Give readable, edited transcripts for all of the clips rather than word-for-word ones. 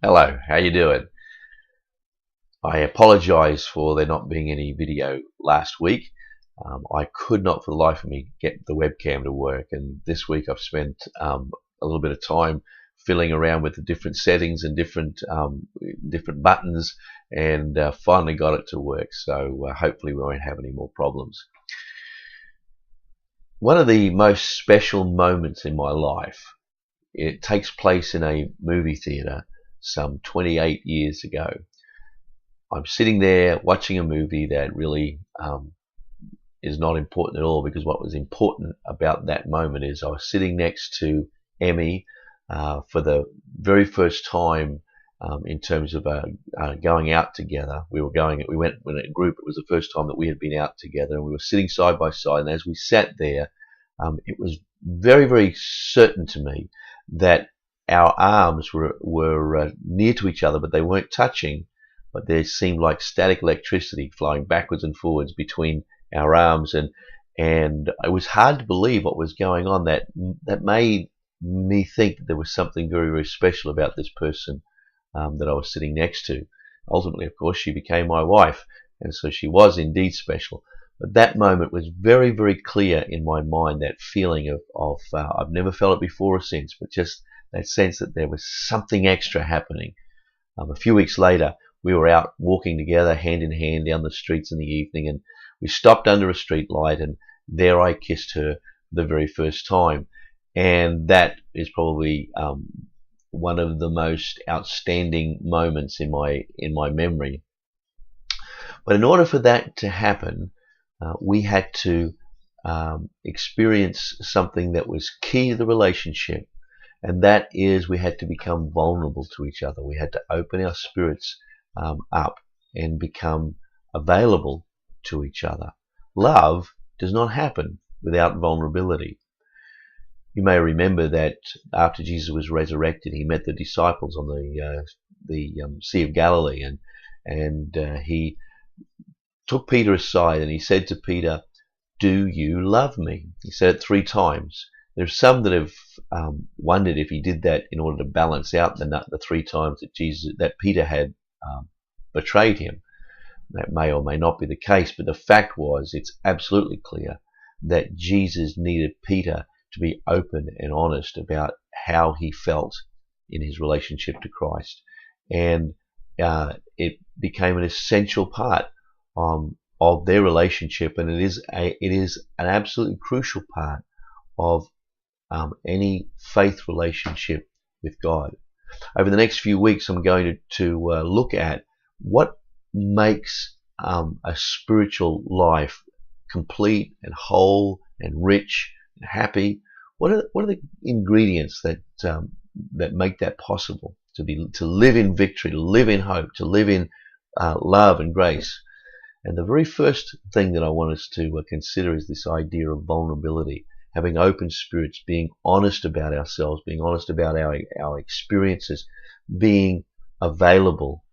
Hello, how you doing? I apologize for there not being any video last week. I could not for the life of me get the webcam to work, and this week I've spent a little bit of time fiddling around with the different settings and different buttons, and finally got it to work. So hopefully we won't have any more problems. One of the most special moments in my life, it takes place in a movie theater some 28 years ago. I'm sitting there watching a movie that really is not important at all, because what was important about that moment is I was sitting next to Emmy for the very first time in terms of going out together. We went in a group. It was the first time that we had been out together, and we were sitting side by side. And as we sat there, it was very, very certain to me that our arms were near to each other, but they weren't touching. But there seemed like static electricity flowing backwards and forwards between our arms, and it was hard to believe what was going on. That made me think that there was something very, very special about this person that I was sitting next to. Ultimately, of course, she became my wife, and so she was indeed special. But that moment was very, very clear in my mind. That feeling of I've never felt it before or since, but just that sense that there was something extra happening. A few weeks later, we were out walking together, hand in hand, down the streets in the evening, and we stopped under a street light, and there I kissed her the very first time. And that is probably one of the most outstanding moments in my memory. But in order for that to happen, we had to experience something that was key to the relationship, and that is we had to become vulnerable to each other. We had to open our spirits up and become available to each other. Love does not happen without vulnerability. You may remember that after Jesus was resurrected, he met the disciples on the Sea of Galilee, and he took Peter aside, and he said to Peter, "Do you love me?" He said it 3 times. There's some that have wondered if he did that in order to balance out the 3 times that Peter had betrayed him. That may or may not be the case, but the fact was, it's absolutely clear that Jesus needed Peter to be open and honest about how he felt in his relationship to Christ, and it became an essential part of their relationship, and it is an absolutely crucial part of any faith relationship with God. Over the next few weeks, I'm going to look at what makes a spiritual life complete and whole and rich and happy. What are the ingredients that make that possible? To live in victory, to live in hope, to live in love and grace. And the very first thing that I want us to consider is this idea of vulnerability. Having open spirits, being honest about ourselves, being honest about our experiences, being available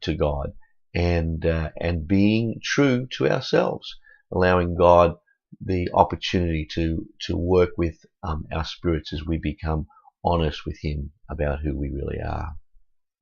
to God, and being true to ourselves, allowing God the opportunity to work with our spirits as we become honest with Him about who we really are.